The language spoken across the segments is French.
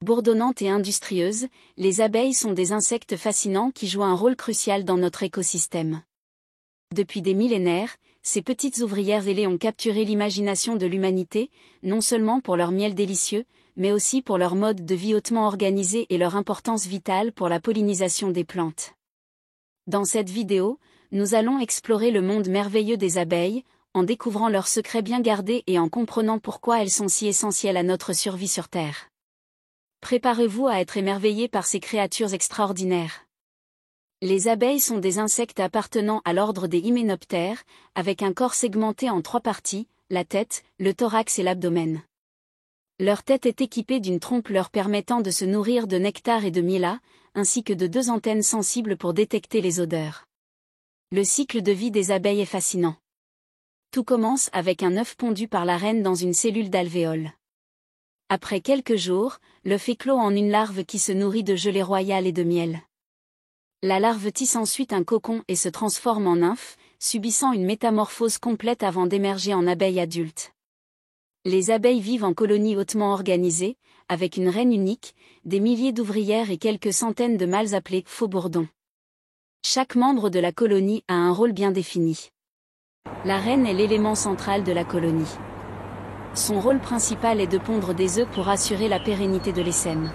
Bourdonnantes et industrieuses, les abeilles sont des insectes fascinants qui jouent un rôle crucial dans notre écosystème. Depuis des millénaires, ces petites ouvrières ailées ont capturé l'imagination de l'humanité, non seulement pour leur miel délicieux, mais aussi pour leur mode de vie hautement organisé et leur importance vitale pour la pollinisation des plantes. Dans cette vidéo, nous allons explorer le monde merveilleux des abeilles, en découvrant leurs secrets bien gardés et en comprenant pourquoi elles sont si essentielles à notre survie sur Terre. Préparez-vous à être émerveillés par ces créatures extraordinaires. Les abeilles sont des insectes appartenant à l'ordre des hyménoptères, avec un corps segmenté en 3 parties, la tête, le thorax et l'abdomen. Leur tête est équipée d'une trompe leur permettant de se nourrir de nectar et de miel, ainsi que de 2 antennes sensibles pour détecter les odeurs. Le cycle de vie des abeilles est fascinant. Tout commence avec un œuf pondu par la reine dans une cellule d'alvéole. Après quelques jours, l'œuf éclot en une larve qui se nourrit de gelée royale et de miel. La larve tisse ensuite un cocon et se transforme en nymphe, subissant une métamorphose complète avant d'émerger en abeille adulte. Les abeilles vivent en colonies hautement organisées, avec une reine unique, des milliers d'ouvrières et quelques centaines de mâles appelés faux-bourdons. Chaque membre de la colonie a un rôle bien défini. La reine est l'élément central de la colonie. Son rôle principal est de pondre des œufs pour assurer la pérennité de l'essaim.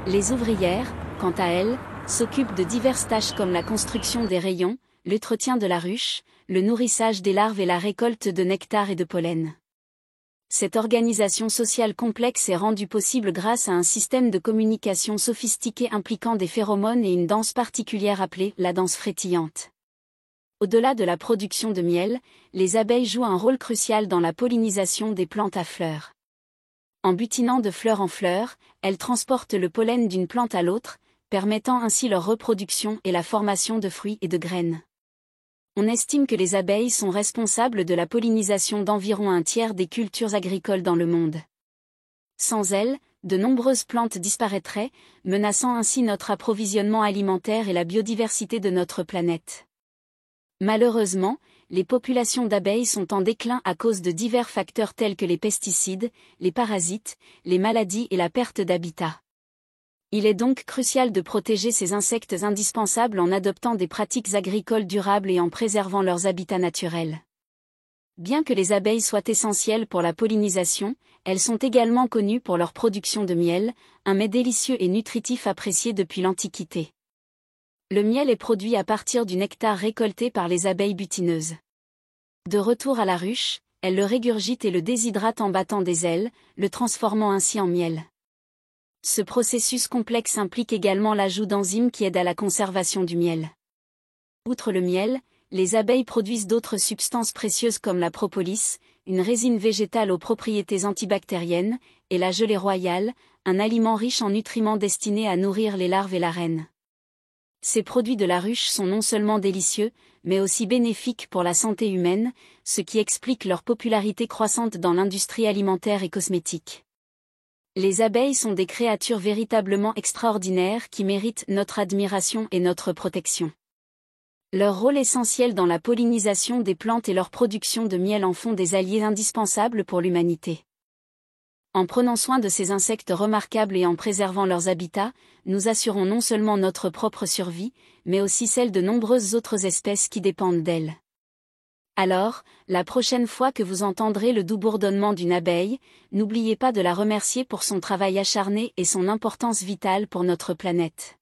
Les ouvrières, quant à elles, s'occupent de diverses tâches comme la construction des rayons, l'entretien de la ruche, le nourrissage des larves et la récolte de nectar et de pollen. Cette organisation sociale complexe est rendue possible grâce à un système de communication sophistiqué impliquant des phéromones et une danse particulière appelée la danse frétillante. Au-delà de la production de miel, les abeilles jouent un rôle crucial dans la pollinisation des plantes à fleurs. En butinant de fleur en fleur, elles transportent le pollen d'une plante à l'autre, permettant ainsi leur reproduction et la formation de fruits et de graines. On estime que les abeilles sont responsables de la pollinisation d'environ 1/3 des cultures agricoles dans le monde. Sans elles, de nombreuses plantes disparaîtraient, menaçant ainsi notre approvisionnement alimentaire et la biodiversité de notre planète. Malheureusement, les populations d'abeilles sont en déclin à cause de divers facteurs tels que les pesticides, les parasites, les maladies et la perte d'habitat. Il est donc crucial de protéger ces insectes indispensables en adoptant des pratiques agricoles durables et en préservant leurs habitats naturels. Bien que les abeilles soient essentielles pour la pollinisation, elles sont également connues pour leur production de miel, un mets délicieux et nutritif apprécié depuis l'Antiquité. Le miel est produit à partir du nectar récolté par les abeilles butineuses. De retour à la ruche, elles le régurgitent et le déshydratent en battant des ailes, le transformant ainsi en miel. Ce processus complexe implique également l'ajout d'enzymes qui aident à la conservation du miel. Outre le miel, les abeilles produisent d'autres substances précieuses comme la propolis, une résine végétale aux propriétés antibactériennes, et la gelée royale, un aliment riche en nutriments destiné à nourrir les larves et la reine. Ces produits de la ruche sont non seulement délicieux, mais aussi bénéfiques pour la santé humaine, ce qui explique leur popularité croissante dans l'industrie alimentaire et cosmétique. Les abeilles sont des créatures véritablement extraordinaires qui méritent notre admiration et notre protection. Leur rôle essentiel dans la pollinisation des plantes et leur production de miel en font des alliés indispensables pour l'humanité. En prenant soin de ces insectes remarquables et en préservant leurs habitats, nous assurons non seulement notre propre survie, mais aussi celle de nombreuses autres espèces qui dépendent d'elles. Alors, la prochaine fois que vous entendrez le doux bourdonnement d'une abeille, n'oubliez pas de la remercier pour son travail acharné et son importance vitale pour notre planète.